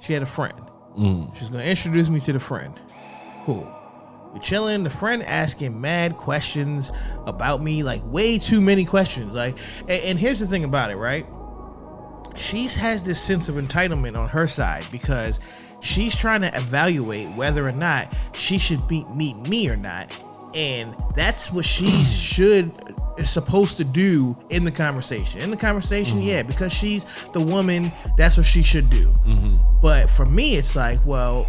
she had a friend. She's gonna introduce me to the friend. Cool. We're chilling. The friend asking mad questions about me, like way too many questions. Like, and here's the thing about it, right? She has this sense of entitlement on her side because she's trying to evaluate whether or not she should meet me or not. And that's what she is supposed to do in the conversation. In the conversation, yeah, because she's the woman, that's what she should do. But for me, it's like, well,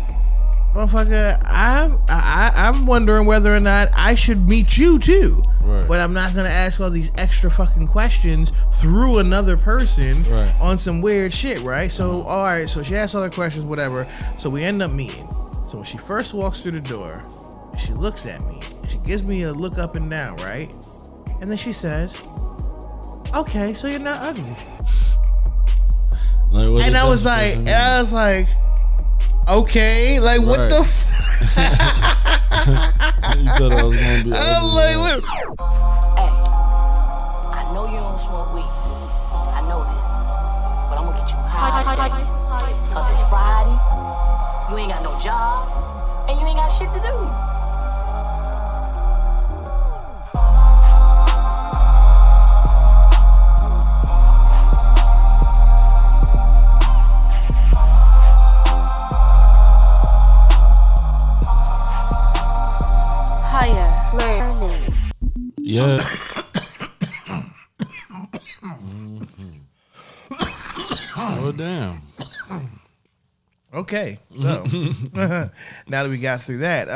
motherfucker, I'm wondering whether or not I should meet you too. Right. But I'm not gonna ask all these extra fucking questions through another person on some weird shit, right? So all right, so she asks all the questions, whatever. So we end up meeting. So when she first walks through the door, she looks at me and she gives me a look up and down, right? And then she says, "Okay, so you're not ugly." Like, and I was like, okay, like what the You thought I was gonna be I was like, what? Hey, I know you don't smoke weed. I know this. But I'm gonna get you high. Cause it's Friday, you ain't got no job, and you ain't got shit to do. Yeah. Oh damn. Okay, so now that we got through that,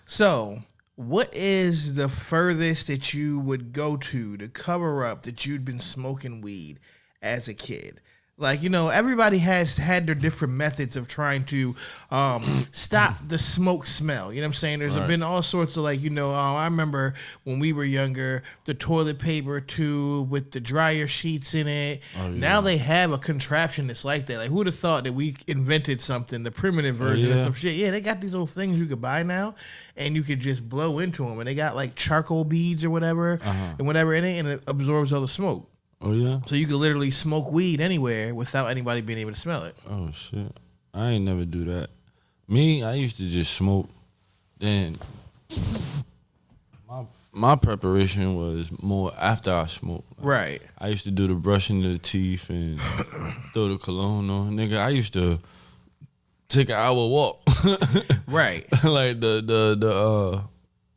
so what is the furthest that you would go to cover up that you'd been smoking weed as a kid? Like, you know, everybody has had their different methods of trying to stop the smoke smell. You know what I'm saying? There's been all sorts of, like, you know, I remember when we were younger, the toilet paper tube with the dryer sheets in it. Oh, yeah. Now they have a contraption that's like that. Like, who would have thought that we invented something, the primitive version of some shit? Yeah, they got these little things you could buy now, and you could just blow into them. And they got, like, charcoal beads or whatever, and whatever in it, and it absorbs all the smoke. Oh, yeah? So you could literally smoke weed anywhere without anybody being able to smell it. Oh, shit. I ain't never do that. Me, I used to just smoke. Then my preparation was more after I smoked. Right. I used to do the brushing of the teeth and throw the cologne on. Nigga, I used to take an hour walk. Right. Like the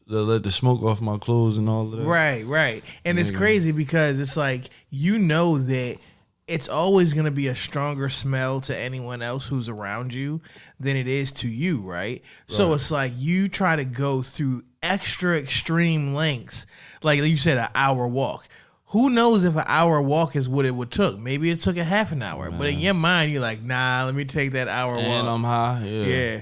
let the smoke off my clothes and all of that. Right. And it's crazy because it's like, you know that it's always going to be a stronger smell to anyone else who's around you than it is to you, right? So it's like you try to go through extra extreme lengths. Like you said, an hour walk. Who knows if an hour walk is what it would took? Maybe it took a half an hour. Man. But in your mind, you're like, nah, let me take that hour walk. And I'm high. Yeah.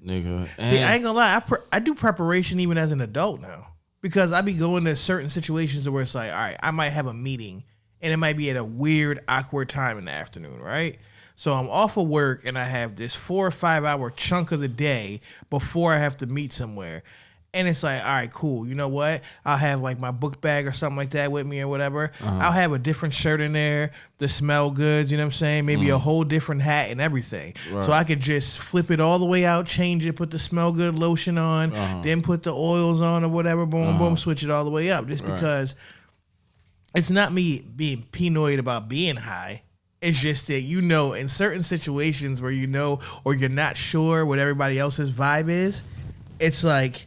Nigga. See, I ain't gonna lie. I do preparation even as an adult now because I be going to certain situations where it's like, all right, I might have a meeting and it might be at a weird, awkward time in the afternoon, right? So I'm off of work and I have this 4 or 5 hour chunk of the day before I have to meet somewhere. And it's like, all right, cool. You know what? I'll have like my book bag or something like that with me or whatever. I'll have a different shirt in there, the smell goods, you know what I'm saying? Maybe a whole different hat and everything. Right. So I could just flip it all the way out, change it, put the smell good lotion on, then put the oils on or whatever, boom, boom, switch it all the way up. Just because it's not me being paranoid about being high. It's just that, you know, in certain situations where you know or you're not sure what everybody else's vibe is, it's like,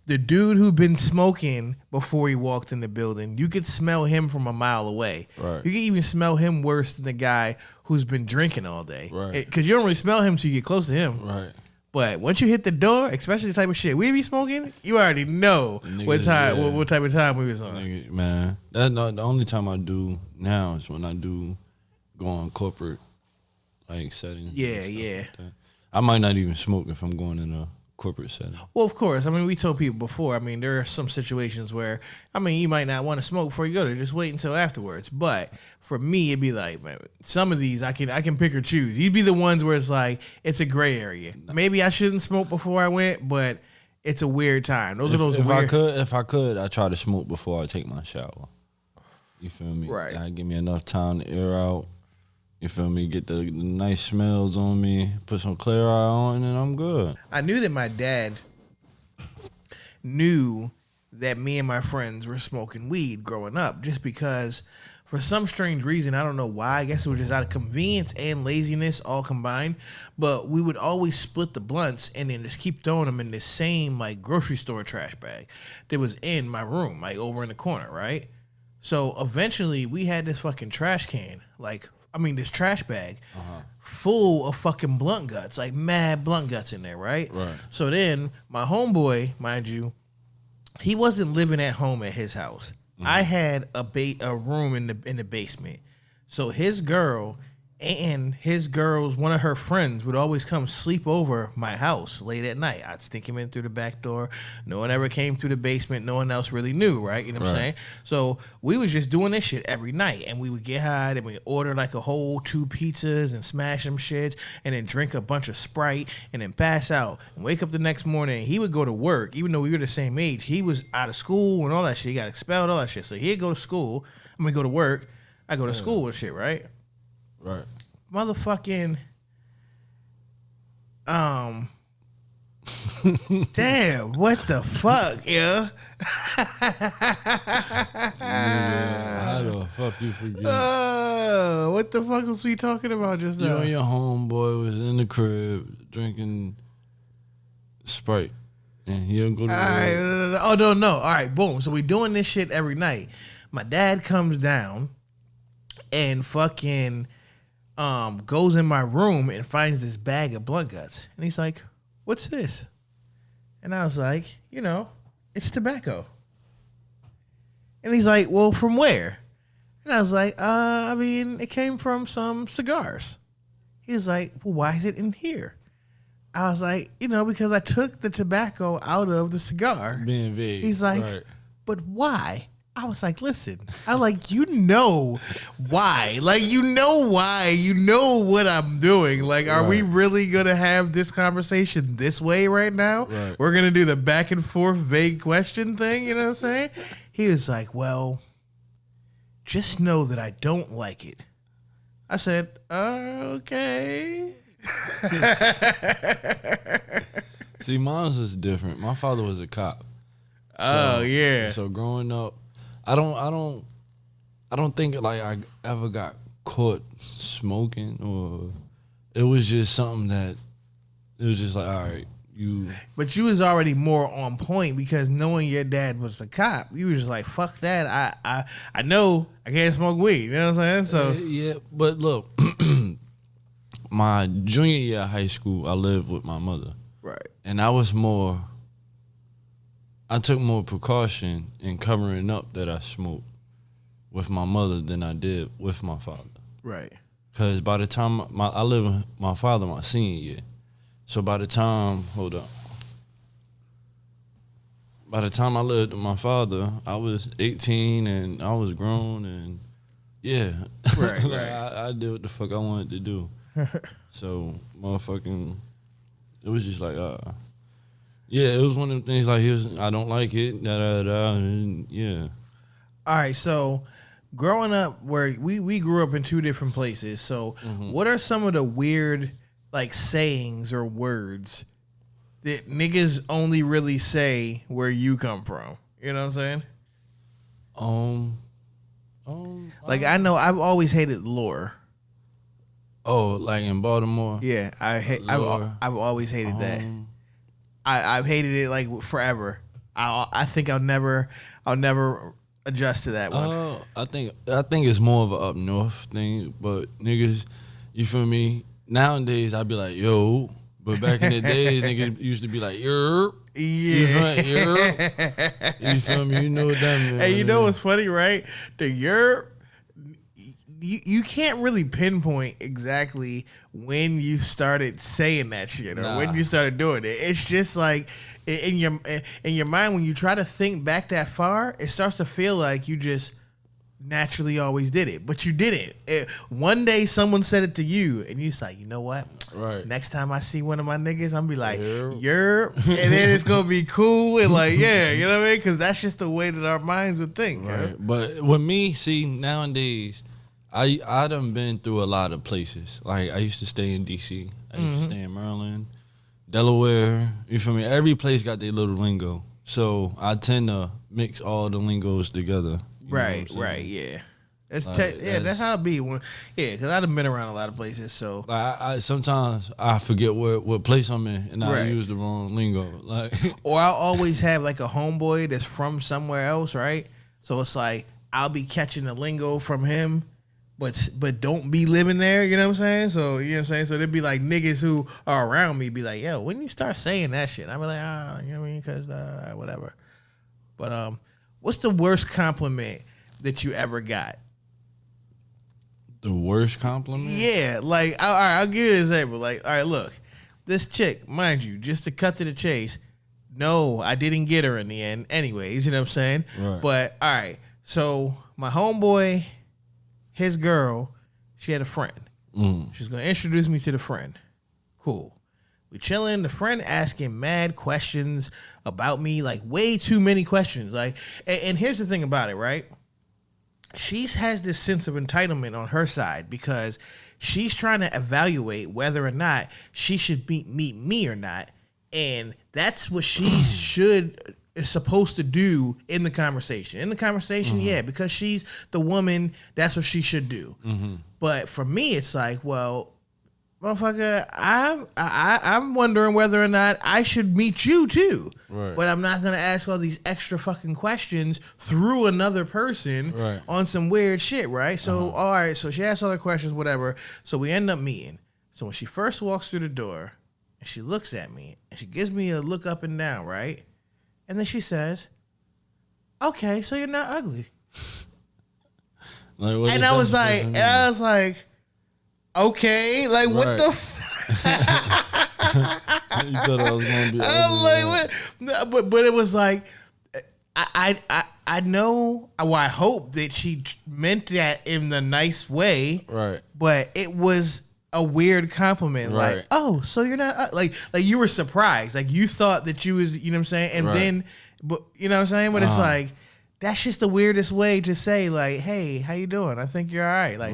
the dude who been smoking before he walked in the building, you could smell him from a mile away. Right. You can even smell him worse than the guy who's been drinking all day. Right. Because you don't really smell him till you get close to him. Right. But once you hit the door, especially the type of shit we be smoking, you already know what type of time we was on. Nigga, man, that's not the only time I do now is when I do go on corporate like settings. Yeah. Like I might not even smoke if I'm going in a corporate setting. Well, of course. I mean, we told people before. I mean, there are some situations where, I mean, you might not want to smoke before you go there. Just wait until afterwards. But for me, it'd be like, man, some of these I can pick or choose. You'd be the ones where it's like it's a gray area. Maybe I shouldn't smoke before I went, but it's a weird time. If I could, I try to smoke before I take my shower. You feel me? Right. That give me enough time to air out. You feel me? Get the nice smells on me. Put some Clear Eye on, and I'm good. I knew that my dad knew that me and my friends were smoking weed growing up, just because for some strange reason, I don't know why, I guess it was just out of convenience and laziness all combined, but we would always split the blunts and then just keep throwing them in the same like grocery store trash bag that was in my room, like over in the corner, right? So eventually we had this fucking trash can, this trash bag full of fucking blunt guts, like mad blunt guts in there, right? Right. So then my homeboy, mind you, he wasn't living at home at his house. I had a room in the basement. So his girl and one of her friends would always come sleep over my house late at night. I'd sneak him in through the back door. No one ever came through the basement. No one else really knew, right? You know what I'm saying? So we was just doing this shit every night, and we would get high and we'd order like a whole 2 pizzas and smash them shits and then drink a bunch of Sprite and then pass out and wake up the next morning. He would go to work, even though we were the same age. He was out of school and all that shit. He got expelled, all that shit. So he'd go to school. Go to work. I go to school and shit, right? Right. Motherfucking damn, what the fuck, yeah? How the fuck you forget? What the fuck was we talking about just You now? and your homeboy was in the crib drinking Sprite, and he'll go to work. Oh no. All right, boom. So we doing this shit every night. My dad comes down and fucking goes in my room and finds this bag of blunt guts. And he's like, "What's this?" And I was like, it's tobacco. And he's like, "Well, from where?" And I was like, it came from some cigars. He was like, "Well, why is it in here?" I was like, because I took the tobacco out of the cigar. Being vague. He's like, right. "But why?" I was like, "Listen, why. Like, you know why. You know what I'm doing. Like, are we really going to have this conversation this way right now? Right. We're going to do the back and forth vague question thing, you know what I'm saying?" He was like, "Well, just know that I don't like it." I said, "Okay." See, mine's was different. My father was a cop. Oh, yeah. So growing up, I don't think like I ever got caught smoking, or it was just something that it was just like, all right, you. But you was already more on point, because knowing your dad was a cop, you were just like, fuck that. I know I can't smoke weed. You know what I'm saying? So Yeah, but look, my junior year of high school, I lived with my mother. right. And I took more precaution in covering up that I smoked with my mother than I did with my father. Right. Because by the time I lived with my father my senior year. So by the time I lived with my father, I was 18 and I was grown, and yeah. Right, Like, right. I did what the fuck I wanted to do. So motherfucking, it was just like, yeah, it was one of them things like, I don't like it, and yeah. All right. So growing up, where we grew up in 2 different places. So what are some of the weird like sayings or words that niggas only really say where you come from? You know what I'm saying? Like, I know I've always hated lore. Oh, like in Baltimore? Yeah, Lore. I've always hated that. I've hated it like forever. I think I'll never adjust to that one. I think it's more of a up north thing, but niggas, you feel me? Nowadays I'd be like, yo, but back in the days niggas used to be like, yerp. Yeah. You feel me? You know what that means. Hey, you know what's funny, right? The yerp, you can't really pinpoint exactly when you started saying that shit or when you started doing it. It's just like in your mind, when you try to think back that far, it starts to feel like you just naturally always did it, but you didn't. One day someone said it to you, and you're like, you know what? Right. Next time I see one of my niggas, I'm gonna be like, Yerp. yerp, and then it's gonna be cool and like, yeah, you know what I mean? Because that's just the way that our minds would think. Right. Right. But with me, see, nowadays, I done been through a lot of places. Like I used to stay in DC. I used to stay in Maryland, Delaware. You feel me? Every place got their little lingo. So I tend to mix all the lingos together. Right, yeah. That's how it be. Because I've been around a lot of places. So I sometimes I forget what place I'm in, and I use the wrong lingo. Like, or I'll always have like a homeboy that's from somewhere else, right? So it's like I'll be catching the lingo from him, but don't be living there. You know what I'm saying? So you know what I'm saying. So there'd be like niggas who are around me, be like, "Yo, when you start saying that shit?" I'm like, you know what I mean? Because whatever. But what's the worst compliment that you ever got? The worst compliment? Yeah, like I'll give you an example. Like, all right, look, this chick, mind you, just to cut to the chase. No, I didn't get her in the end. Anyways, you know what I'm saying? Right. But all right, so my homeboy, his girl, she had a friend. She's gonna introduce me to the friend. Cool. We chilling. The friend asking mad questions about me, like way too many questions. Like, and here's the thing about it, right? She has this sense of entitlement on her side because she's trying to evaluate whether or not she should meet me or not. And that's what she is supposed to do in the conversation. In the conversation, yeah, because she's the woman, that's what she should do. But for me, it's like, well, motherfucker, I'm wondering whether or not I should meet you too. Right. But I'm not gonna ask all these extra fucking questions through another person on some weird shit, right? So all right, so she asks all the questions, whatever. So we end up meeting. So when she first walks through the door and she looks at me and she gives me a look up and down, right? And then she says, "Okay, so you're not ugly." And I was like, okay, like what the You thought I was gonna be like, what? No, but it was like I know, well, I hope that she meant that in the nice way, right? But it was a weird compliment, like, oh, so you're not like you were surprised, like you thought that you was, you know what I'm saying, and then, but you know what I'm saying, but it's like, that's just the weirdest way to say, like, hey, how you doing? I think you're all right. Like,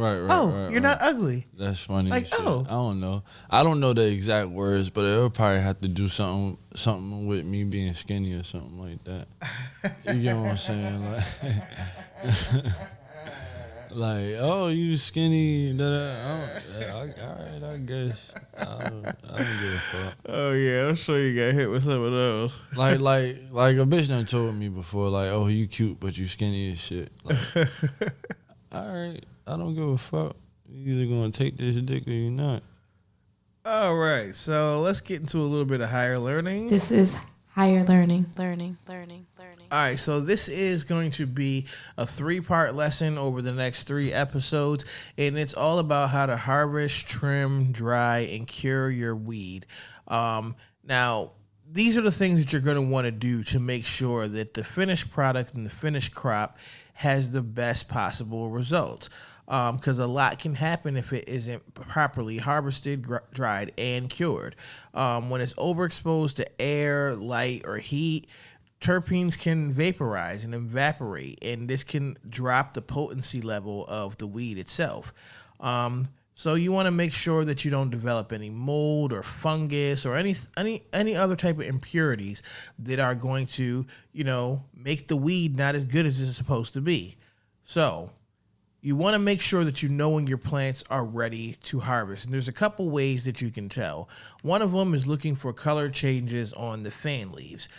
you're not ugly. That's funny. Like, I don't know. I don't know the exact words, but it'll probably have to do something with me being skinny or something like that. You get what I'm saying? Like, like, oh, you skinny. All right, I guess. I don't give a fuck. Oh yeah, I'm sure you got hit with some of those. like a bitch done told me before, like, oh, you cute, but you skinny as shit. Like, all right, I don't give a fuck. You either gonna take this dick or you not. All right, so let's get into a little bit of higher learning. This is higher learning. All right, so this is going to be a 3-part lesson over the next 3 episodes, and it's all about how to harvest, trim, dry, and cure your weed. Now, these are the things that you're going to want to do to make sure that the finished product and the finished crop has the best possible results. Because a lot can happen if it isn't properly harvested, dried, and cured. When it's overexposed to air, light, or heat, terpenes can vaporize and evaporate, and this can drop the potency level of the weed itself. So you want to make sure that you don't develop any mold or fungus or any other type of impurities that are going to, make the weed not as good as it's supposed to be. So you want to make sure that you know when your plants are ready to harvest. And there's a couple ways that you can tell. One of them is looking for color changes on the fan leaves.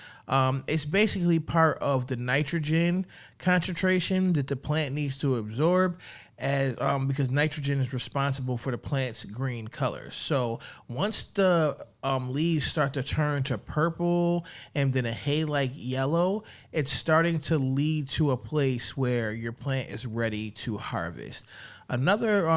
It's basically part of the nitrogen concentration that the plant needs to absorb, because nitrogen is responsible for the plant's green colors. So once the leaves start to turn to purple and then a hay-like yellow, it's starting to lead to a place where your plant is ready to harvest. Another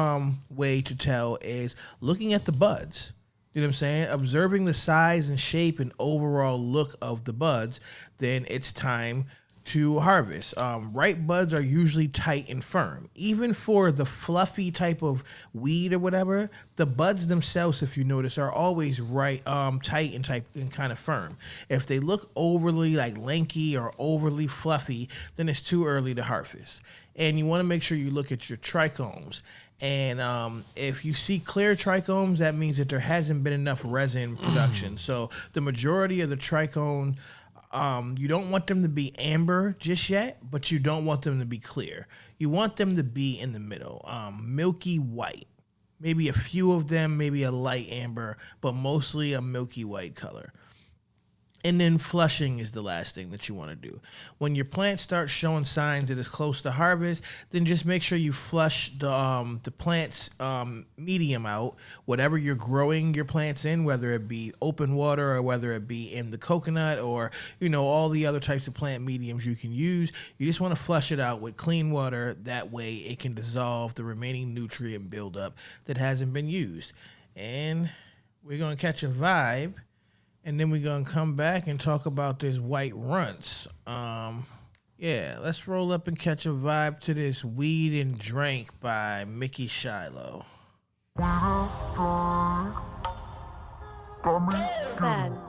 way to tell is looking at the buds. You know what I'm saying? Observing the size and shape and overall look of the buds, then it's time to harvest. Ripe buds are usually tight and firm. Even for the fluffy type of weed or whatever, the buds themselves, if you notice, are always tight and kind of firm. If they look overly like lanky or overly fluffy, then it's too early to harvest. and you want to make sure you look at your trichomes. And if you see clear trichomes, that means that there hasn't been enough resin production. So the majority of the trichome, you don't want them to be amber just yet, but you don't want them to be clear. You want them to be in the middle, milky white. Maybe a few of them, maybe a light amber, but mostly a milky white color. And then flushing is the last thing that you want to do. When your plant starts showing signs that it's close to harvest, then just make sure you flush the plant's medium out, whatever you're growing your plants in, whether it be open water or whether it be in the coconut or, all the other types of plant mediums you can use. You just want to flush it out with clean water. That way it can dissolve the remaining nutrient buildup that hasn't been used. And we're going to catch a vibe. And then we're going to come back and talk about this White Runtz. Let's roll up and catch a vibe to this Weed and Drink by Mickey Shiloh.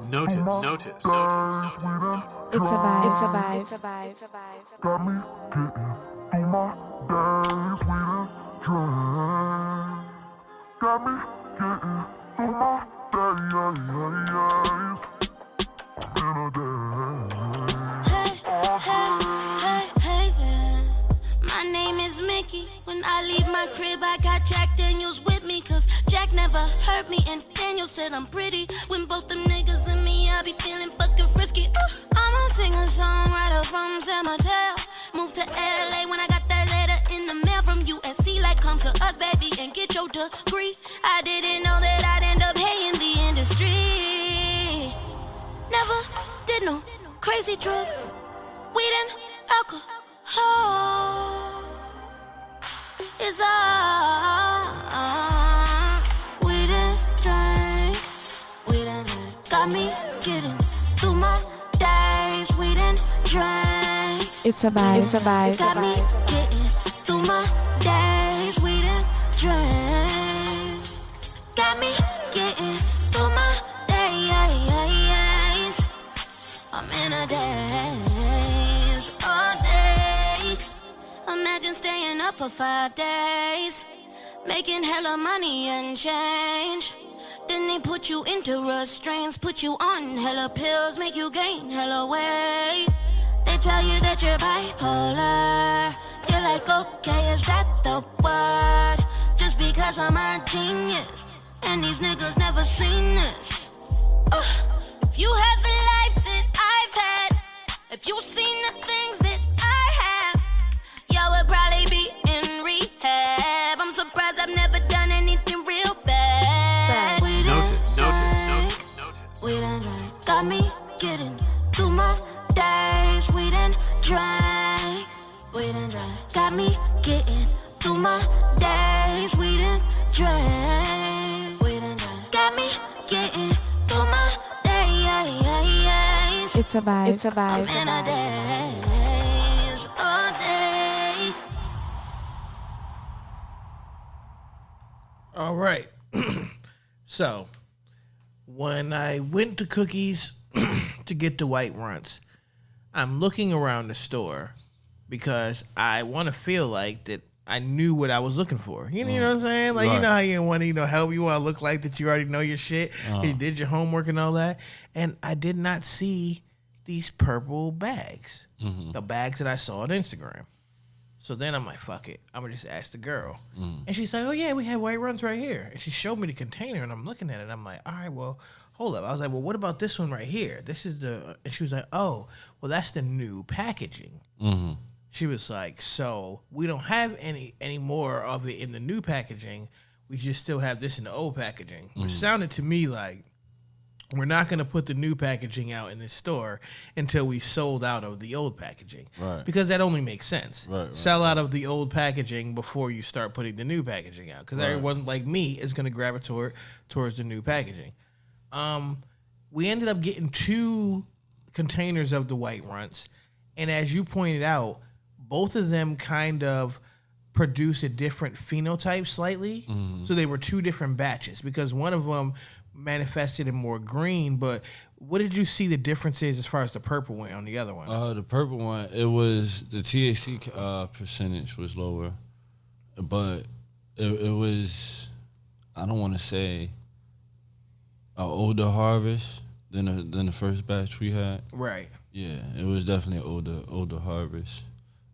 Notice. It's a vibe. Hey there. My name is Mickey. When I leave my crib, I got Jack Daniels with me. Cause Jack never hurt me, and Daniel said I'm pretty. When both them niggas and me, I be feeling fucking frisky. I'm a singer-songwriter from San Mateo. Moved to LA when I got that letter in the mail from USC. Like, come to us, baby, and get your degree. I didn't know that I'd end up hating the industry. Never did no crazy drugs, weed and alcohol. It's all weed and drink, got me getting through my days. Weed and drink, It's a vibe. got me getting through my days. Weed and drink, got me getting through my days. I'm in a daze all day. Imagine staying up for 5 days, making hella money and change. Then they put you into restraints, put you on hella pills, make you gain hella weight. They tell you that you're bipolar. You're like, okay, is that the word? Just because I'm a genius, and these niggas never seen this. If you had the life that I've had, if you seen the things that I have, y'all would probably be in rehab. I'm surprised I've never done anything real bad. We done drank, got me getting through my days. We done drank, got me getting through my days. We done drank, got me getting through my days. It's a vibe. I'm in a daze all day. All right. So, when I went to Cookies to get the White Runtz, I'm looking around the store because I want to feel like that I knew what I was looking for. You know what I'm saying? Like, you know how you want to, help you want to look like that you already know your shit. You did your homework and all that. And I did not see these purple bags, the bags that I saw on Instagram. So then I'm like, fuck it. I'm going to just ask the girl. And she's like, oh, yeah, we have White Runtz right here. And she showed me the container, and I'm looking at it. And I'm like, all right, well, hold up. I was like, well, what about this one right here? This is the... And she was like, oh, well, that's the new packaging. She was like, so we don't have any more of it in the new packaging. We just still have this in the old packaging. Which sounded to me like we're not going to put the new packaging out in the store until we sold out of the old packaging. Right. Because that only makes sense. Sell out of the old packaging before you start putting the new packaging out. Because everyone like me is going to gravitate towards the new packaging. We ended up getting 2 containers of the White Runtz. And as you pointed out, both of them kind of produce a different phenotype slightly. So they were 2 different batches because one of them manifested in more green. But what did you see the differences as far as the purple went on the other one? The purple one, it was the THC percentage was lower, but it was, I don't want to say an older harvest than the first batch we had. Right. Yeah, it was definitely an older harvest.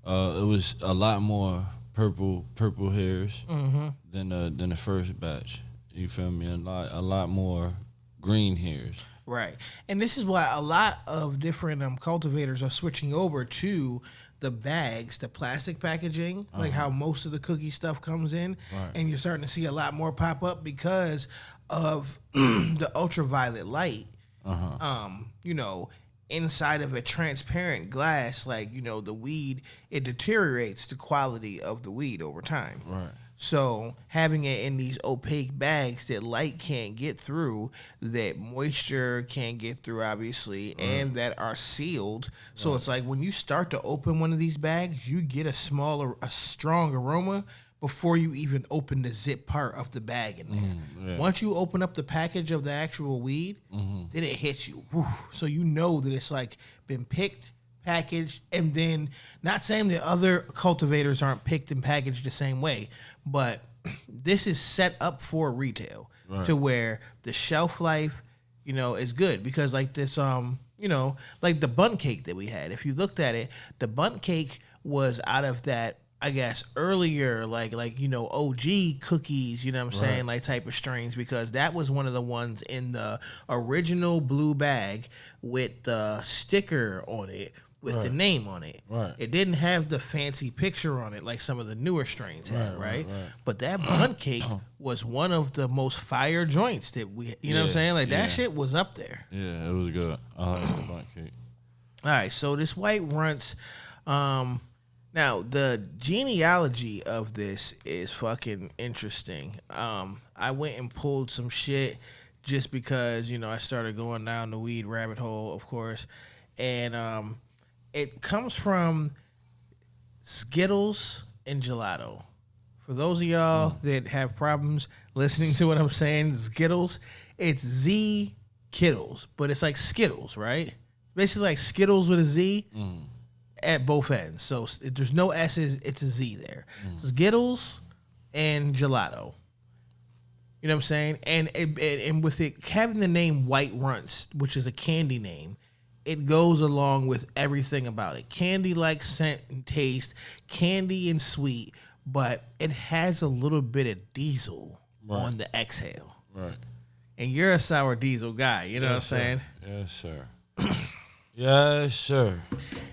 It was a lot more purple hairs than the first batch. You feel me? A lot more green hairs. Right. And this is why a lot of different cultivators are switching over to the bags, the plastic packaging, like how most of the cookie stuff comes in. Right. And you're starting to see a lot more pop up because of the ultraviolet light. Inside of a transparent glass, the weed, it deteriorates the quality of the weed over time. Right. So having it in these opaque bags that light can't get through, that moisture can't get through, obviously, and that are sealed. So it's like when you start to open one of these bags, you get a strong aroma before you even open the zip part of the bag in there. Yeah. Once you open up the package of the actual weed, then it hits you. Woo. So you know that it's been picked, packaged, and then not saying that other cultivators aren't picked and packaged the same way, but this is set up for retail to where the shelf life, is good because this, like the bundt cake that we had. If you looked at it, the bundt cake was out of that, I guess, earlier, OG cookies, you know what I'm saying, type of strains, because that was one of the ones in the original blue bag with the sticker on it, with the name on it. Right. It didn't have the fancy picture on it like some of the newer strains had, right? But that bundt cake was one of the most fire joints that we, you know what I'm saying? That shit was up there. Yeah, it was good. I like the bundt cake. All right, so this White Runtz, now, the genealogy of this is fucking interesting. I went and pulled some shit just because, I started going down the weed rabbit hole, of course. And it comes from Skittles and gelato. For those of y'all that have problems listening to what I'm saying, Skittles, it's Z Kittles, but it's like Skittles, right? Basically like Skittles with a Z. At both ends. So if there's no S's, it's a Z there. Skittles and gelato. You know what I'm saying? And with it having the name White Runtz, which is a candy name, it goes along with everything about it. Candy-like scent and taste, candy and sweet, but it has a little bit of diesel on the exhale. Right. And you're a sour diesel guy, you know what I'm saying? Yes, sir. Yes, sir.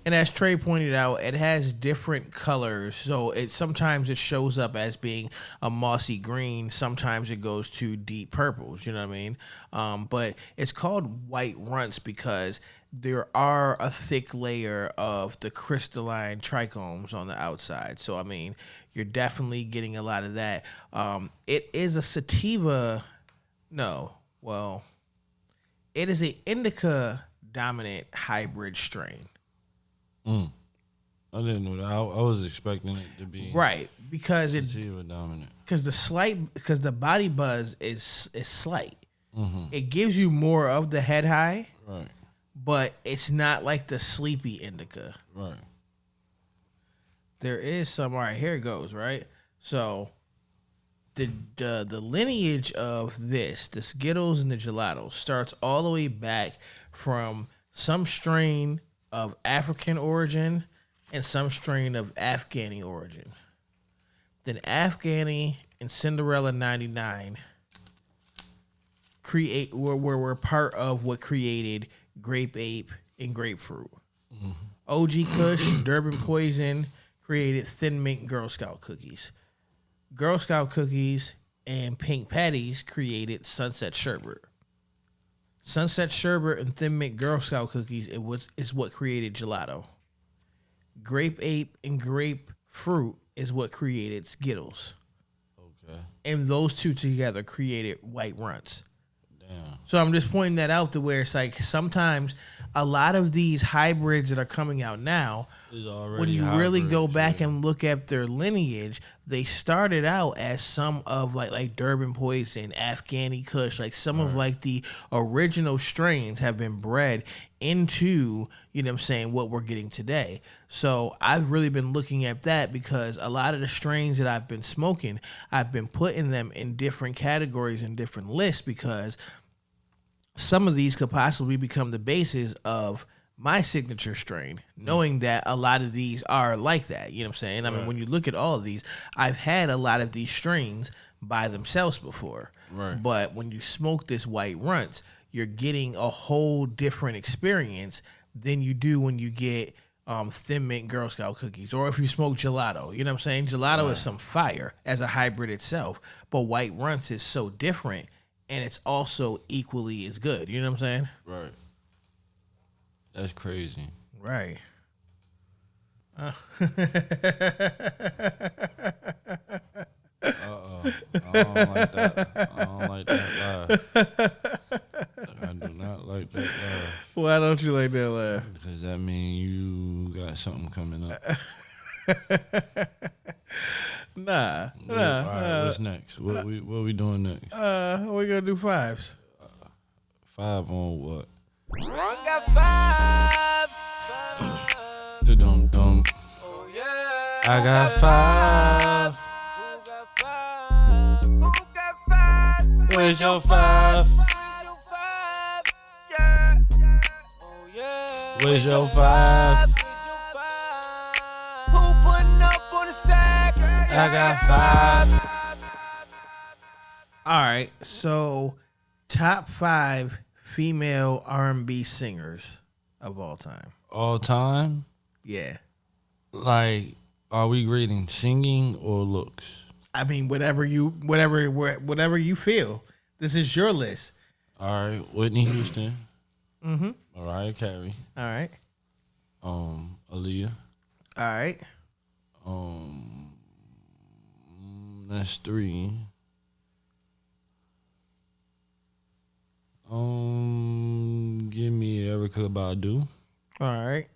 And as Trey pointed out, it has different colors. So sometimes it shows up as being a mossy green. Sometimes it goes to deep purples. You know what I mean? But it's called White Runtz because there are a thick layer of the crystalline trichomes on the outside. So, I mean, you're definitely getting a lot of that. It is a sativa. No, well, it is an indica dominant hybrid strain. I didn't know that. I was expecting it to be right because sativa dominant. Because the body buzz is slight. It gives you more of the head high, right? But it's not like the sleepy indica, right? There is some. All right, here it goes. Right, so the lineage of this, the Skittles and the gelato, starts all the way back from some strain of African origin and some strain of Afghani origin. Then Afghani and Cinderella 99 were part of what created Grape Ape and Grapefruit. OG Kush, Durban Poison created Thin Mint Girl Scout cookies. Girl Scout cookies and Pink Patties created Sunset Sherbet. Sunset Sherbet and Thin Mint Girl Scout cookies is what created gelato. Grape Ape and Grapefruit is what created Skittles. Okay. And those two together created White Runtz. Damn. So I'm just pointing that out to where it's like sometimes a lot of these hybrids that are coming out now, when you really go back and look at their lineage, they started out as some of like Durban Poison, Afghani Kush, like some of like the original strains have been bred into, you know what I'm saying, what we're getting today. So I've really been looking at that because a lot of the strains that I've been smoking, I've been putting them in different categories and different lists because some of these could possibly become the basis of my signature strain, knowing that a lot of these are like that. You know what I'm saying? I mean, when you look at all of these, I've had a lot of these strains by themselves before. Right. But when you smoke this White Runtz, you're getting a whole different experience than you do when you get Thin Mint Girl Scout cookies, or if you smoke gelato. You know what I'm saying? Gelato is some fire as a hybrid itself, but White Runtz is so different. And it's also equally as good. You know what I'm saying? Right. That's crazy. Right. I don't like that. I don't like that laugh. I do not like that laugh. Why don't you like that laugh? Because that means you got something coming up. Nah. All right, what's next? What we doing next? We're gonna do fives. 5 on what? I got fives. Dum dum. Oh yeah. I got 5. Who got five? Where's your 5? Yeah. Oh yeah. Where's your 5? Who putting up on the sack? I got 5. All right. So, top 5 female R&B singers of all time. All time? Yeah. Like, are we grading singing or looks? I mean, whatever you feel. This is your list. All right, Whitney Houston. Mm-hmm. Mariah Carey. All right. Aaliyah. All right. That's 3. Give me Erykah Badu. All right.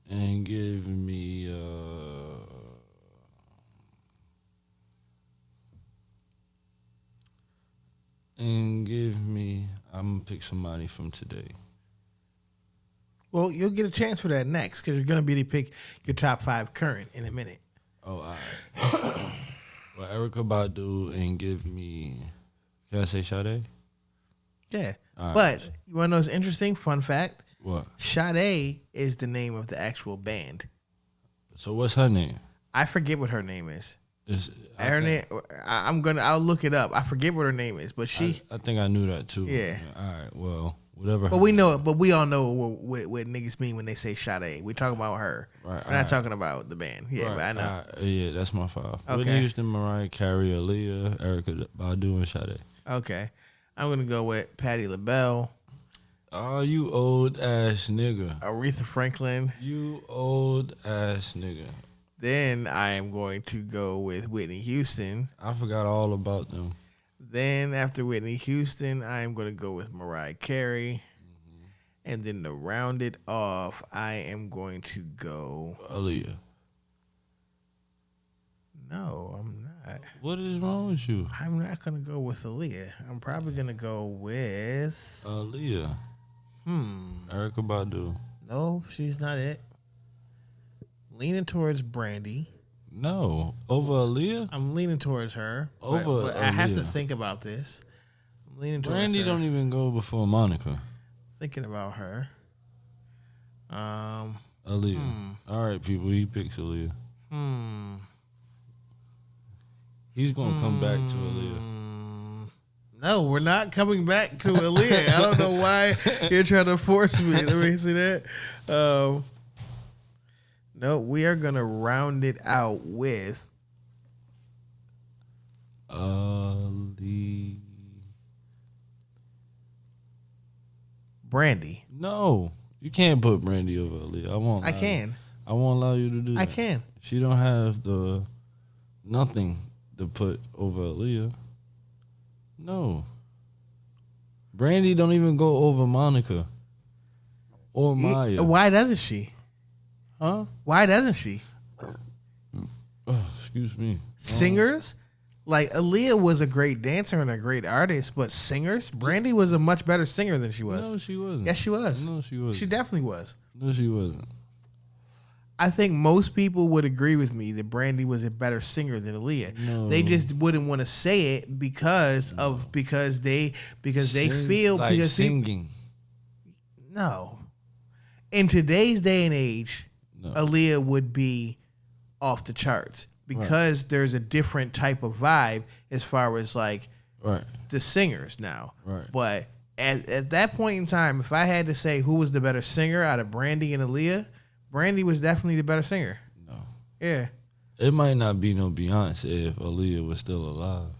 And give me I'm gonna pick somebody from today. Well, you'll get a chance for that next because you're gonna be to pick your top 5 current in a minute. Oh, all right. Well, Erykah Badu and give me. Can I say Sade? Yeah. All right. But you want to know what's interesting? Fun fact. What? Sade is the name of the actual band. So what's her name? I forget what her name is. I'll I'll look it up. I forget what her name is, but I think I knew that too. Yeah. All right. Well, whatever. But we know it. But we all know what niggas mean when they say Sade. We talking about her. Right. We're not talking about the band. Yeah, Right, but I know. Yeah, that's my 5. Okay. Whitney Houston, Mariah Carey, Aaliyah, Erykah Badu, and Sade. Okay. I'm gonna go with Patti LaBelle, Oh, you old ass nigga. Aretha Franklin. You old ass nigga. Then I am going to go with Whitney Houston. I forgot all about them. Then after Whitney Houston, I am going to go with Mariah Carey. Mm-hmm. And then to round it off, I am going to go. Aaliyah. No, I'm not. What is wrong with you? I'm not going to go with Aaliyah. I'm probably going to go with. Aaliyah. Erykah Badu. No, she's not it. Leaning towards Brandy. No. Over Aaliyah? I'm leaning towards her. Over but I have to Aaliyah. think about this. I'm leaning towards Brandy her. don't even go before Monica. Thinking about her. Aaliyah. All right, people. He picks Aaliyah. He's going to come back to Aaliyah. No, we're not coming back to Aaliyah. I don't know why you're trying to force me. Let me see that. No, we are going to round it out with Aaliyah. Brandy. No. You can't put Brandy over Aaliyah. I can. I won't allow you to do that. I can. She don't have the nothing to put over Aaliyah. No. Brandy don't even go over Monica or Maya. Why doesn't she? Huh? Why doesn't she? Oh, excuse me. Singers? Like, Aaliyah was a great dancer and a great artist, but singers? Brandy was a much better singer than she was. No, she wasn't. Yes, she was. No, she wasn't. She definitely was. No, she wasn't. I think most people would agree with me that Brandy was a better singer than Aaliyah. No. They just wouldn't want to say it because they feel like because singing. no. In today's day and age, No. Aaliyah would be off the charts because there's a different type of vibe as far as like Right. the singers now. Right. But at that point in time, if I had to say who was the better singer out of Brandy and Aaliyah, Brandy was definitely the better singer. No. Yeah. It might not be no Beyonce if Aaliyah was still alive.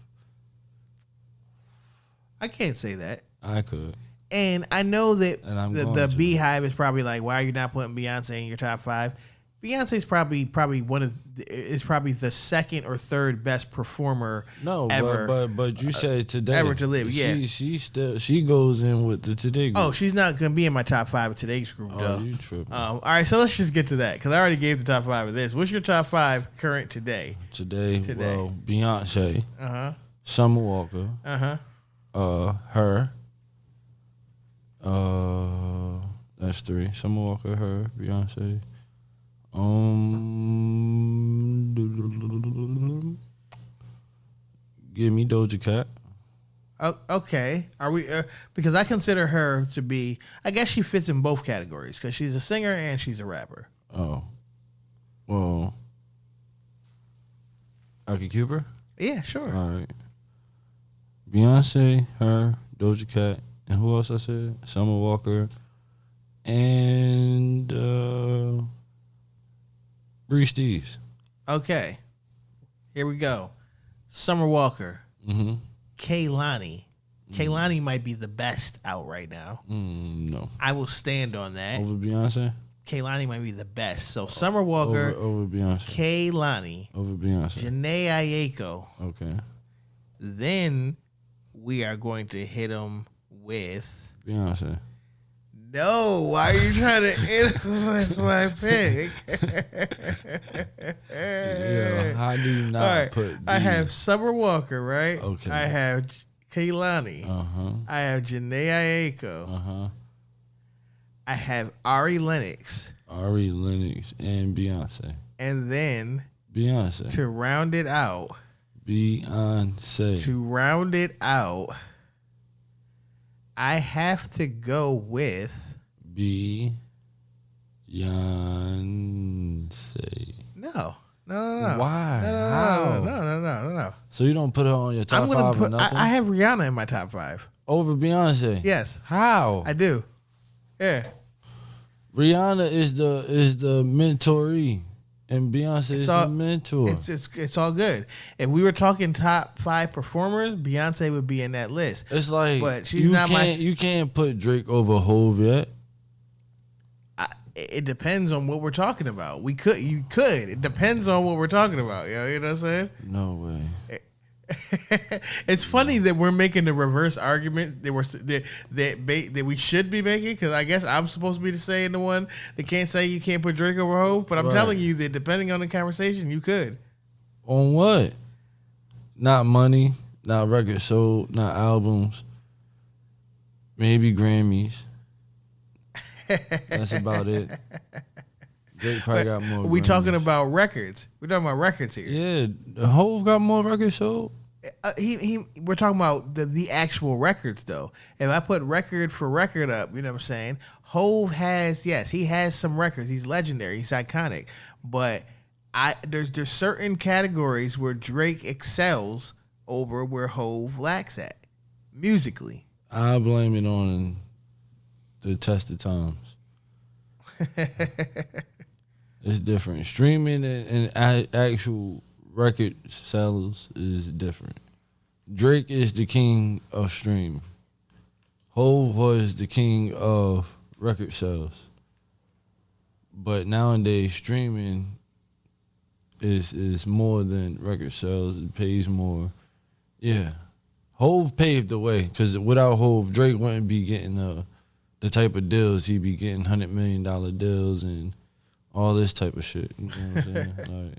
I can't say that. I could. And I know that And I'm the going to. Beehive is probably like, why are you not putting Beyonce in your top 5? Beyonce's probably probably the second or third best performer ever. But you said today ever to live, yeah. She goes in with the today group. Oh, she's not gonna be in my top 5 of today's group though. You tripping. All right, so let's just get to that because I already gave the top 5 of this. What's your top 5 current today? Today. Well, Beyonce, Summer Walker, her, that's 3. Summer Walker, her, Beyonce. Give me Doja Cat. Okay, are we? Because I consider her to be. I guess she fits in both categories because she's a singer and she's a rapper. Oh, well, I could keep her. Yeah, sure. All right. Beyonce, her, Doja Cat, and who else I said? Summer Walker, and Bree Steves. Okay, here we go. Summer Walker, Kehlani. Kehlani might be the best out right now. No. I will stand on that. Over Beyonce? Kehlani might be the best. So Summer Walker, Over Beyonce. Kehlani, Over Beyonce. Janae Aiko. Okay. Then we are going to hit them with Beyonce. No, why are you trying to influence my pick? Yeah, how do you not All right, put I these? have Summer Walker, right? Okay. I have Kehlani. Uh-huh. I have Janae Aiko. Uh-huh. I have Ari Lennox. Ari Lennox and Beyonce. And then Beyonce. to round it out, I have to go with Beyonce. No. Why? No. How? No. So you don't put her on your top I'm gonna 5 or nothing? I have Rihanna in my top 5. Over Beyonce? Yes, How? I do. Yeah. Rihanna is the mentoree, and Beyonce is the mentor. It's all good. If we were talking top 5 performers, Beyonce would be in that list. It's like, but she's not you can't put Drake over Hove yet. It depends on what we're talking about. You could. It depends on what we're talking about. You know what I'm saying? No way. It's funny that we're making the reverse argument that we should be making because I guess I'm supposed to be the one that can't say you can't put Drake over Hove, but I'm telling you that depending on the conversation, you could. On what? Not money, not records sold, not albums, maybe Grammys. That's about it. Drake probably got more. We Grammys. talking about records. We're talking about records here. Yeah, Hove got more records sold. We're talking about the actual records though. If I put record for record up, you know what I'm saying? Hove he has some records. He's legendary. He's iconic. But there's certain categories where Drake excels over where Hove lacks at musically. I blame it on the test of times. It's different. Streaming and actual record sales is different. Drake is the king of stream. Hove was the king of record sales. But nowadays, streaming is more than record sales. It pays more. Yeah. Hove paved the way because without Hove, Drake wouldn't be getting the type of deals he'd be getting, $100 million deals and all this type of shit. You know what I'm saying? Like,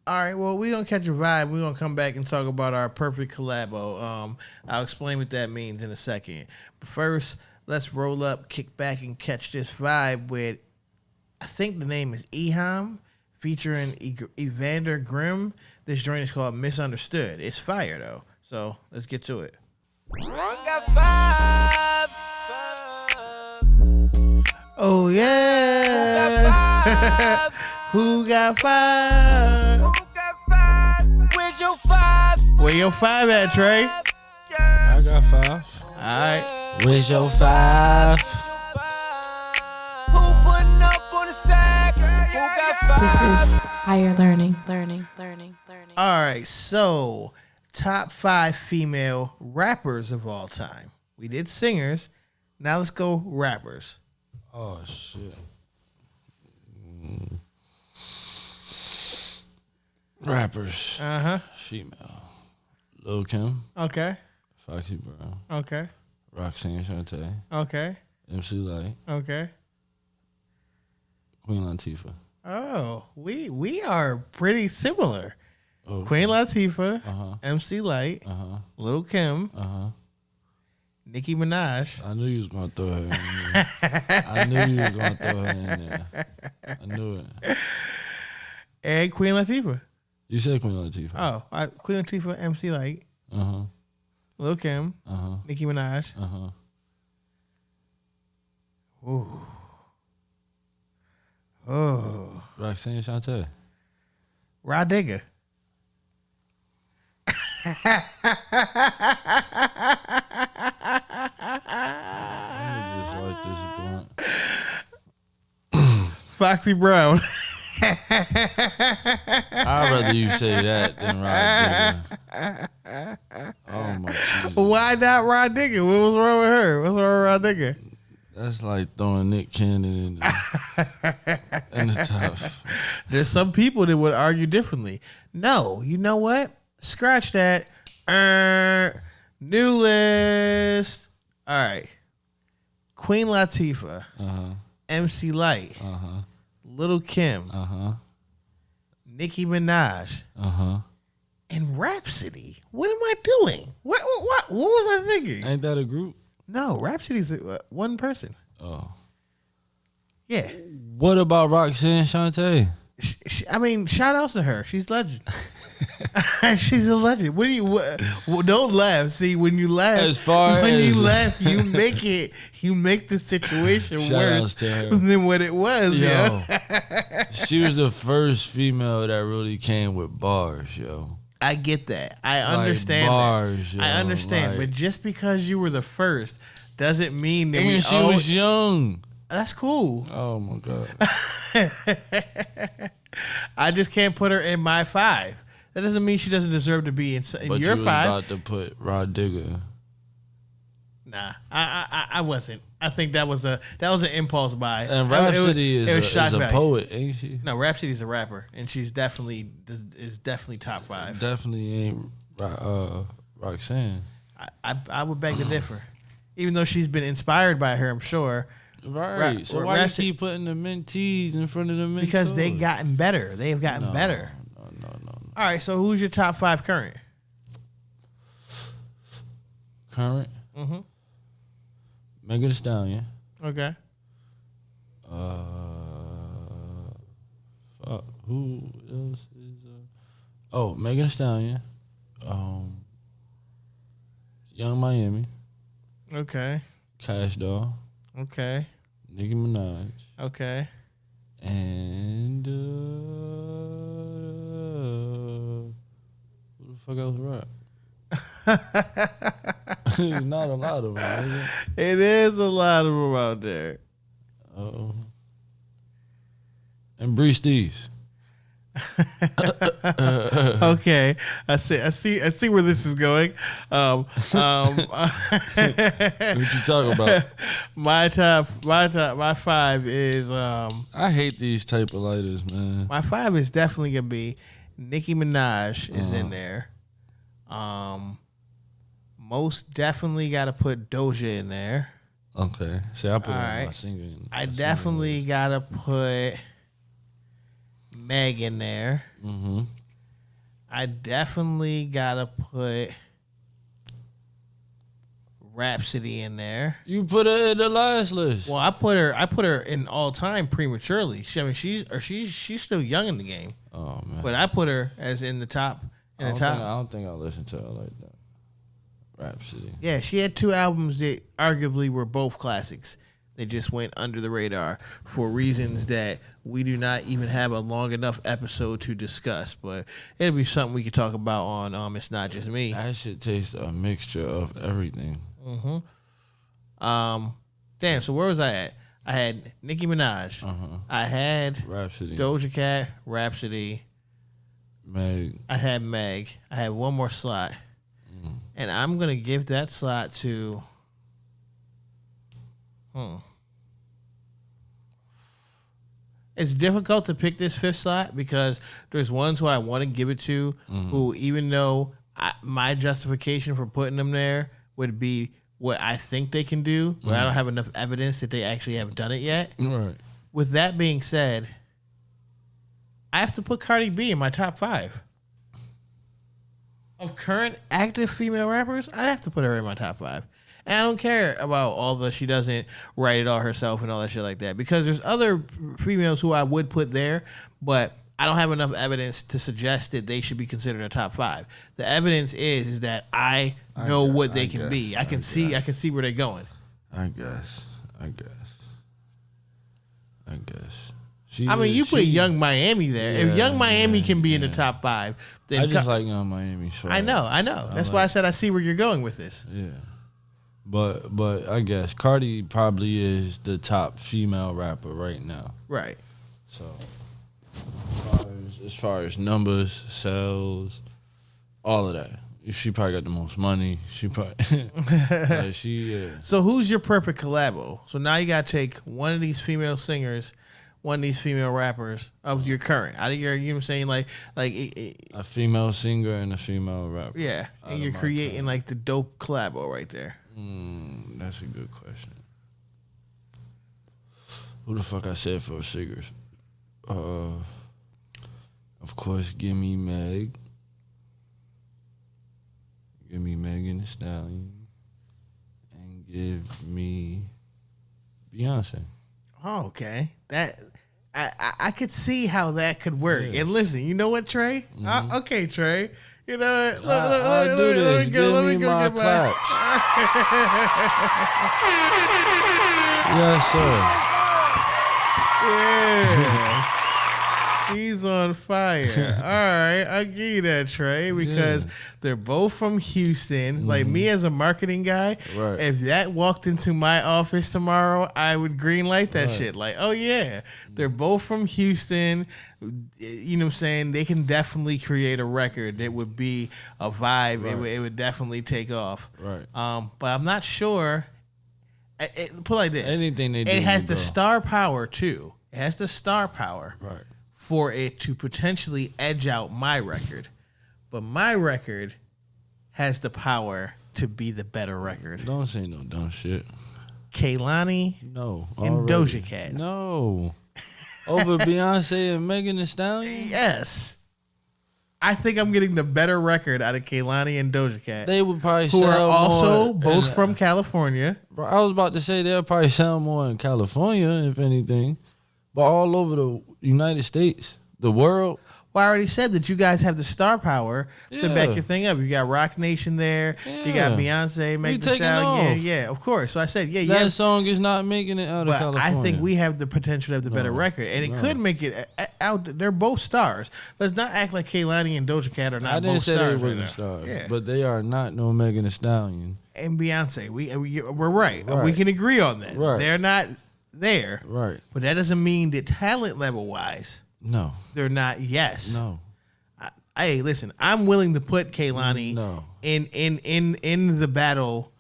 All right, well, we're going to catch a vibe. We're going to come back and talk about our perfect collabo. I'll explain what that means in a second. But first, let's roll up, kick back, and catch this vibe with, I think the name is Eham, featuring Evander Grimm. This joint is called Misunderstood. It's fire, though. So let's get to it. Got vibes. Oh, yeah. Who got five? Where's your vibes? Where your five at, Trey? I got 5. All right. Where's your 5? Who putting up on the sack? Who got five? This is higher learning. All right. So, top 5 female rappers of all time. We did singers. Now let's go rappers. Oh, shit. Rappers. Uh-huh. Female. Lil Kim. Okay. Foxy Brown. Okay. Roxanne Shante. Okay. MC Light. Okay. Queen Latifah. Oh, we are pretty similar. Okay. Queen Latifah, Uh-huh. MC Light, Uh-huh. Lil Kim, Uh-huh. Nicki Minaj. I knew you was gonna throw her in there. I knew you was gonna throw her in there. I knew it. And Queen Latifah. You said Queen Latifah. Oh, Queen Latifah, MC Light, Uh-huh. Lil Kim, Uh-huh. Nicki Minaj. Uh-huh. Ooh. Oh. Roxanne Shante. Rod Digger. Let me just light this blunt. Foxy Brown. I'd rather you say that than Rod Digger. Oh my Jesus. Why not Rod Digger? What was wrong with her? What's wrong with Rod Digger? That's like throwing Nick Cannon in the top. There's some people that would argue differently. No, you know what? Scratch that. New list. All right. Queen Latifah, Uh-huh. MC Light, Uh-huh. Little Kim, Uh-huh. Nicki Minaj, Uh-huh. and Rhapsody. What am I doing? What was I thinking? Ain't that a group? No, Rhapsody's one person. Oh. Yeah. What about Roxanne Shante? I mean, shout outs to her. She's legend. She's a legend. What do you? Well, don't laugh. See, when you laugh, As far when as- you laugh, you make the situation Shout outs worse to her. than what it was. Yo. Yo, She was the first female that really came with bars, yo. I get that. I Like understand. bars, that. yo. I understand. Like- But just because you were the first doesn't mean that And she was young. That's cool. Oh my God. I just can't put her in my 5. That doesn't mean she doesn't deserve to be in But your you was 5. about to put Rod Digger. Nah, I wasn't. I think that was an impulse buy. And It was- Rhapsody it was is shock a value. poet, ain't she? No, Rhapsody's a rapper, and she's definitely top 5. Definitely ain't Roxanne. I would beg to differ, even though she's been inspired by her. I'm sure Right. So why you keep putting the mentees in front of the mentees? because they've gotten better. They've gotten better. No. All right, so who's your top 5 current? Current. Mm-hmm. Megan Thee Stallion. Okay. Fuck. Who else is? Megan Thee Stallion. Young Miami. Okay. Cash Doll. Okay. Nicki Minaj. Okay. And who the fuck else rap? There's not a lot of them, is it? It is a lot of them out there. Oh. And Bree Steves. Okay, I see where this is going. What you talking about? my 5 is I hate these type of lighters, man. my 5 is definitely gonna be Nicki Minaj is in there. most definitely got to put Doja in there. Okay. See, I put All her right. in my singer. I definitely got to put Meg in there. Mm-hmm. I definitely got to put Rhapsody in there. You put her in the last list. Well, I put her in all time prematurely. She's still young in the game. Oh man. But I put her as in the top. I don't think I listened to her like that. Rhapsody. Yeah, she had 2 albums that arguably were both classics. They just went under the radar for reasons that we do not even have a long enough episode to discuss. But it'll be something we could talk about on It's Not Just Me. That shit tastes a mixture of everything. Mm-hmm. Damn, so where was I at? I had Nicki Minaj. Uh-huh. I had Rhapsody. Doja Cat, Rhapsody. Meg. I had Meg. I had one more slot. And I'm going to give that slot to... It's difficult to pick this 5th slot because there's ones who I want to give it to who, even though my justification for putting them there would be what I think they can do, but I don't have enough evidence that they actually have done it yet. Right. With that being said, I have to put Cardi B in my top 5. Of current active female rappers, I have to put her in my top 5. And I don't care about all the she doesn't write it all herself and all that shit like that. Because there's other females who I would put there, but I don't have enough evidence to suggest that they should be considered a top 5. The evidence is that I know what they can be. I can see where they're going. I guess. You put Young Miami there. Yeah, if Young Miami can be in the top 5, then I just like Young Miami. So I know. That's why I said I see where you're going with this. Yeah. But I guess Cardi probably is the top female rapper right now. Right. So as far as numbers, sales, all of that. She probably got the most money. She probably So who's your perfect collabo? So now you gotta take one of these female singers, one of these female rappers of your current. Out of your, you know what I'm saying? Like a female singer and a female rapper. Yeah. And you're creating like the dope collabo right there. That's a good question. Who the fuck I said for singers? Of course, give me Meg. Give me Megan Thee Stallion. And give me Beyonce. Oh, okay. That I could see how that could work. Yeah. And listen, you know what, Trey? Okay, Trey. You know what? Let me go get my claps. Yes, sir. Yeah. He's on fire. All right, I'll give you that, Trey, because they're both from Houston. Like me as a marketing guy, if that walked into my office tomorrow, I would green light that shit. Like, oh yeah, they're both from Houston. You know what I'm saying? They can definitely create a record that would be a vibe. Right. It would definitely take off. Right. But I'm not sure. Put it like this. Anything they do. It has the star power too. It has the star power. Right. For it to potentially edge out my record. But my record has the power to be the better record. Don't say no dumb shit. Kehlani no, and Doja Cat. No. Over Beyonce and Megan Thee Stallion? Yes. I think I'm getting the better record out of Kehlani and Doja Cat. They would probably who sell are also more both from California. Bro, I was about to say they'll probably sell more in California, if anything. But all over the United States, the world. Well, I already said that you guys have the star power to back your thing up. You got Rock Nation there. You got Beyonce, Megan Thee Stallion. Yeah, of course. So I said, that song is not making it out of California. I think we have the potential to have the better record, and it could make it out. They're both stars. Let's not act like Kehlani and Doja Cat are not both stars. I didn't say they wasn't stars, but they are not no Megan Thee Stallion. And Beyonce, we're right. We can agree on that. Right. They're not there. Right. But that doesn't mean that talent level wise, no, they're not. Yes. No. Hey, listen, I'm willing to put Kehlani in the battle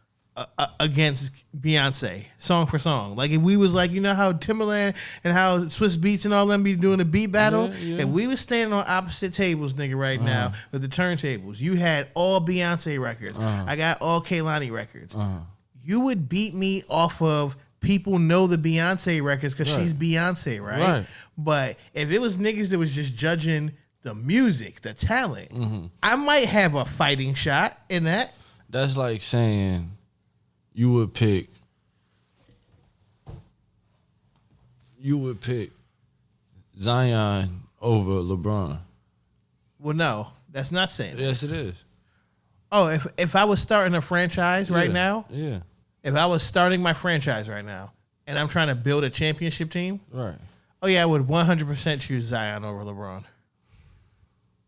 against Beyonce, song for song. Like if we was like, you know how Timberland and how Swiss Beats and all them be doing a beat battle? Yeah. If we was standing on opposite tables, nigga, right now, with the turntables, you had all Beyonce records. I got all Kehlani records. You would beat me off of people know the Beyonce records because she's Beyonce, right? But if it was niggas that was just judging the music, the talent, I might have a fighting shot in that. That's like saying you would pick Zion over LeBron. Well, no, that's not saying that. Yes, it is. Oh, if I was starting a franchise right now, Yeah. if I was starting my franchise right now and I'm trying to build a championship team, Right. oh yeah, I would 100% choose Zion over LeBron.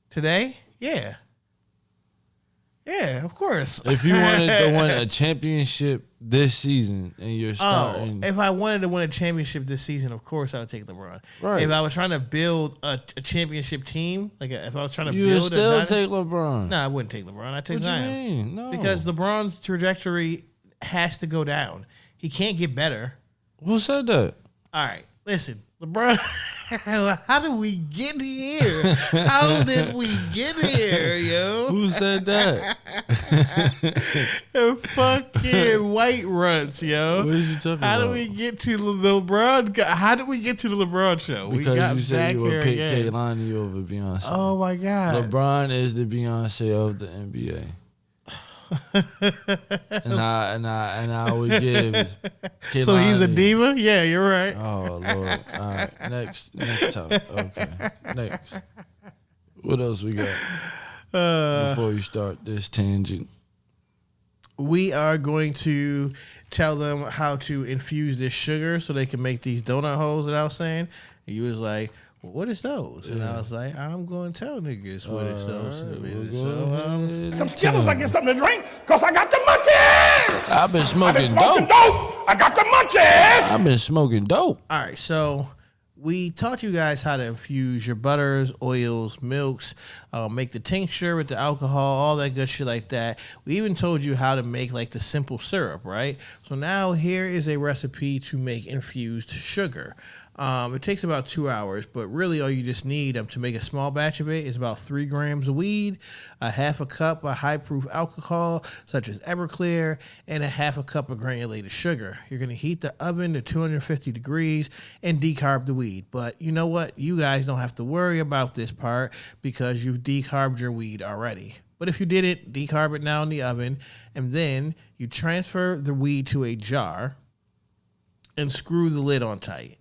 Today? Yeah. Yeah, of course. If you wanted to win a championship this season and you're starting, if I wanted to win a championship this season, of course I would take LeBron. Right. If I was trying to build a championship team, like if I was trying to you would build still a take LeBron. No, I wouldn't take LeBron. I'd take What Zion. you mean? No. Because LeBron's trajectory has to go down. He can't get better. Who said that? All right, listen, LeBron. How did we get here? How did we get here, yo? Who said that? Fucking White Runtz, yo. What is you talking How about? did we get to the LeBron? How did we get to the LeBron show? Because we got you said back you here would pick again. Kehlani over Beyonce. Oh my god, LeBron is the Beyonce of the NBA. and I would give Kehlani. So he's a diva? Yeah, you're right. Oh Lord! All right, next topic. Okay, next. What else we got before you start this tangent? We are going to tell them how to infuse this sugar so they can make these donut holes that I was saying. And you was like, well, what is those? And I was like, I'm going to tell niggas what is those. Some Skittles, I get something to drink, because I got the munchies! I've been smoking dope. I got the munchies! I've been smoking dope. All right, so we taught you guys how to infuse your butters, oils, milks, make the tincture with the alcohol, all that good shit like that. We even told you how to make like the simple syrup, right? So now here is a recipe to make infused sugar. It takes about 2 hours, but really all you just need to make a small batch of it is about 3 grams of weed, a half a cup of high-proof alcohol, such as Everclear, and a half a cup of granulated sugar. You're going to heat the oven to 250 degrees and decarb the weed. But you know what? You guys don't have to worry about this part because you've decarbed your weed already. But if you didn't, decarb it now in the oven, and then you transfer the weed to a jar and screw the lid on tight.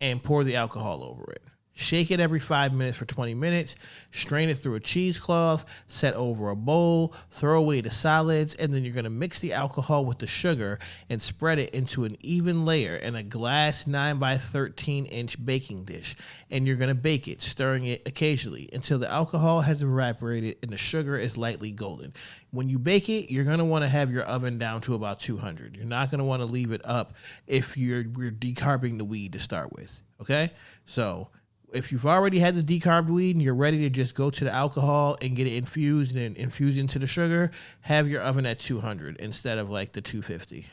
And pour the alcohol over it. Shake it every 5 minutes for 20 minutes. Strain it through a cheesecloth. Set over a bowl. Throw away the solids. And then you're going to mix the alcohol with the sugar and spread it into an even layer in a glass 9 by 13 inch baking dish. And you're going to bake it, stirring it occasionally until the alcohol has evaporated and the sugar is lightly golden. When you bake it, you're going to want to have your oven down to about 200. You're not going to want to leave it up if we're decarbing the weed to start with. Okay? So if you've already had the decarbed weed and you're ready to just go to the alcohol and get it infused and then infuse into the sugar, have your oven at 200 instead of like the 250.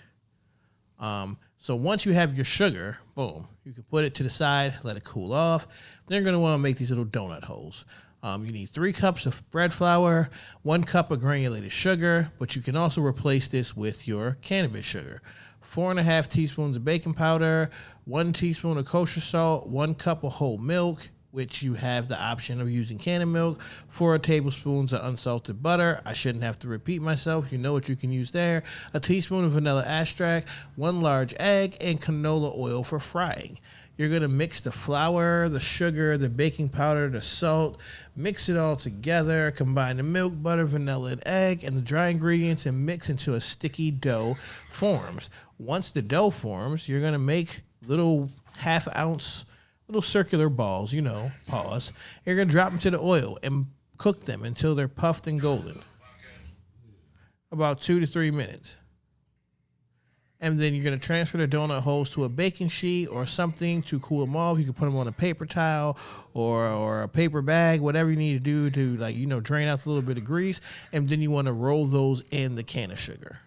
So once you have your sugar, boom, you can put it to the side, let it cool off. Then you're going to want to make these little donut holes. You need 3 cups of bread flour, 1 cup of granulated sugar, but you can also replace this with your cannabis sugar. 4.5 teaspoons of baking powder, 1 teaspoon of kosher salt, 1 cup of whole milk, which you have the option of using canned milk, 4 tablespoons of unsalted butter. I shouldn't have to repeat myself. You know what you can use there. A teaspoon of vanilla extract, 1 large egg, and canola oil for frying. You're going to mix the flour, the sugar, the baking powder, the salt, mix it all together, combine the milk, butter, vanilla, and egg, and the dry ingredients and mix into a sticky dough forms. Once the dough forms, you're going to make little half-ounce, little circular balls, pause. You're going to drop them to the oil and cook them until they're puffed and golden. About 2 to 3 minutes. And then you're going to transfer the donut holes to a baking sheet or something to cool them off. You can put them on a paper towel or a paper bag, whatever you need to do to, drain out a little bit of grease. And then you want to roll those in the can of sugar.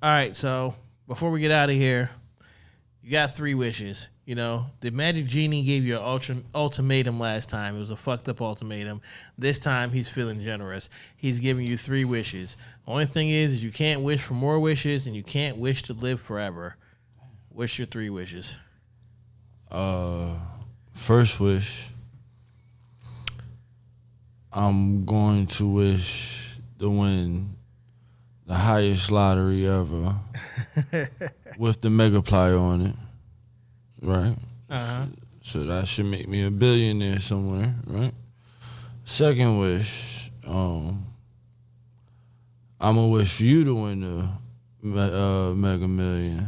All right, so before we get out of here, you got 3 wishes. You know, the Magic Genie gave you an ultimatum last time. It was a fucked up ultimatum. This time, he's feeling generous. He's giving you 3 wishes. The only thing is you can't wish for more wishes, and you can't wish to live forever. What's your 3 wishes? First wish, I'm going to wish to win the highest lottery ever with the Megaply on it, right? Uh-huh. So that should make me a billionaire somewhere, right? Second wish, I'm gonna wish for you to win the Mega Million.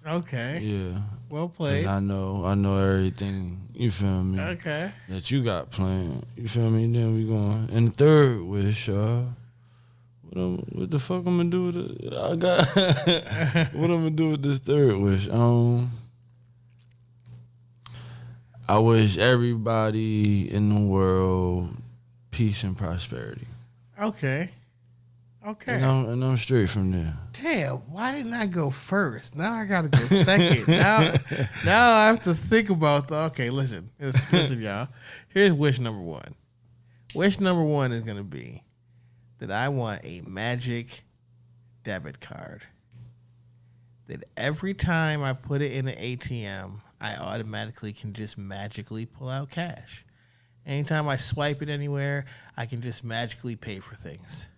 Okay. Yeah. Well played. I know everything. You feel me? Okay. That you got planned. You feel me? Then we going. And the third wish, what the fuck I'm gonna do with it? What I'm gonna do with this third wish? I wish everybody in the world peace and prosperity. Okay. Okay. And I'm straight from there. Damn, why didn't I go first? Now I gotta go second. now I have to think about okay, listen, y'all. Here's wish number 1. Wish number 1 is gonna be that I want a magic debit card. That every time I put it in an ATM, I automatically can just magically pull out cash. Anytime I swipe it anywhere, I can just magically pay for things.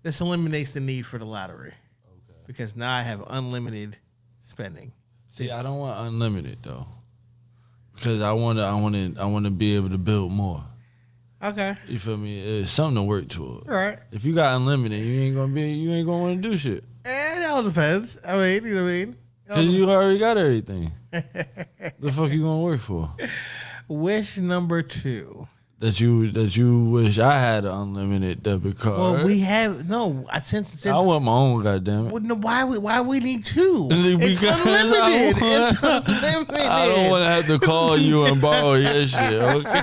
This eliminates the need for the lottery. Okay. Because now I have unlimited spending. See, I don't want unlimited though. Because I want to be able to build more. Okay. You feel me? It's something to work toward. Right. If you got unlimited, you ain't gonna want to do shit. It all depends. I mean, you know what I mean? Because you already got everything. The fuck you gonna work for? Wish number 2. That you wish I had an unlimited debit card. Well, we have since I want my own, goddamn it. Well, no, why we need 2? It's Because unlimited. It's unlimited. I don't want to have to call you and borrow your shit. Okay.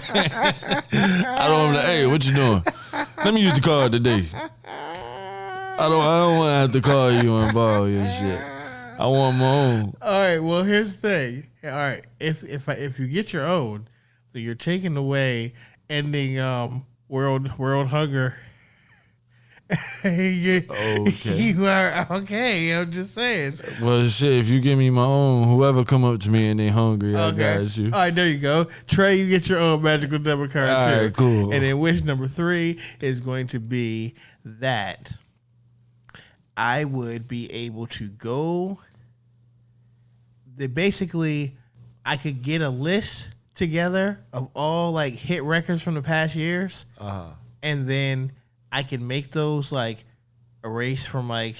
I don't want to. Hey, what you doing? Let me use the card today. I don't want to have to call you and borrow your shit. I want my own. All right. Well, here's the thing. All right. If you get your own, so you're taking away ending world hunger. You are okay. I'm just saying. Well, shit. If you give me my own, whoever come up to me and they hungry, I got you. All right, there you go. Trey, you get your own magical debit card too. All right, cool. And then wish number 3 is going to be that I would be able to go. Basically, I could get a list together of all like hit records from the past years, and then I can make those like erase from like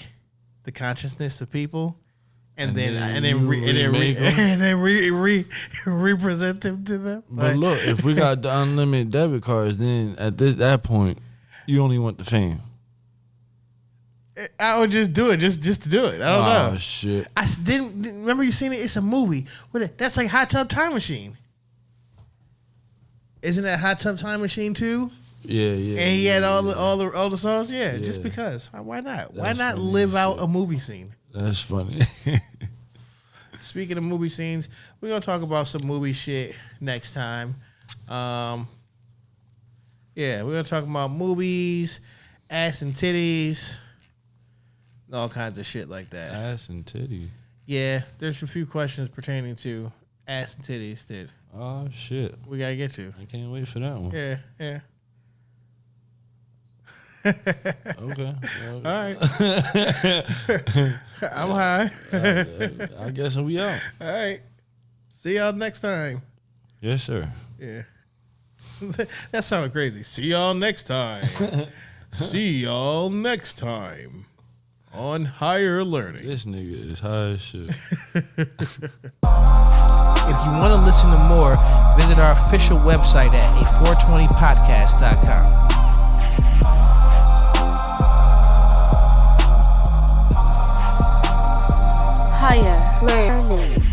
the consciousness of people, and then represent them to them. But look, if we got the unlimited debit cards, then at that point, you only want the fame. I would just do it, just to do it. I don't know. Oh shit! I didn't remember you seen it. It's a movie. That's like Hot Tub Time Machine. Isn't that Hot Tub Time Machine too? Yeah. And he had all the songs. Yeah, just because. Why not? Why not live out a movie scene? That's funny. Speaking of movie scenes, we're gonna talk about some movie shit next time. We're gonna talk about movies, ass and titties, all kinds of shit like that. Ass and titty. Yeah, there's a few questions pertaining to ass and titties that Oh shit! we gotta get to. I can't wait for that one. Yeah. Okay. All right. I'm high. I guess we out. All right. See y'all next time. Yes, sir. Yeah. That sounded crazy. See y'all next time. See y'all next time on Higher Learning. This nigga is high as shit. If you want to listen to more, visit our official website at a420podcast.com. Higher Learning.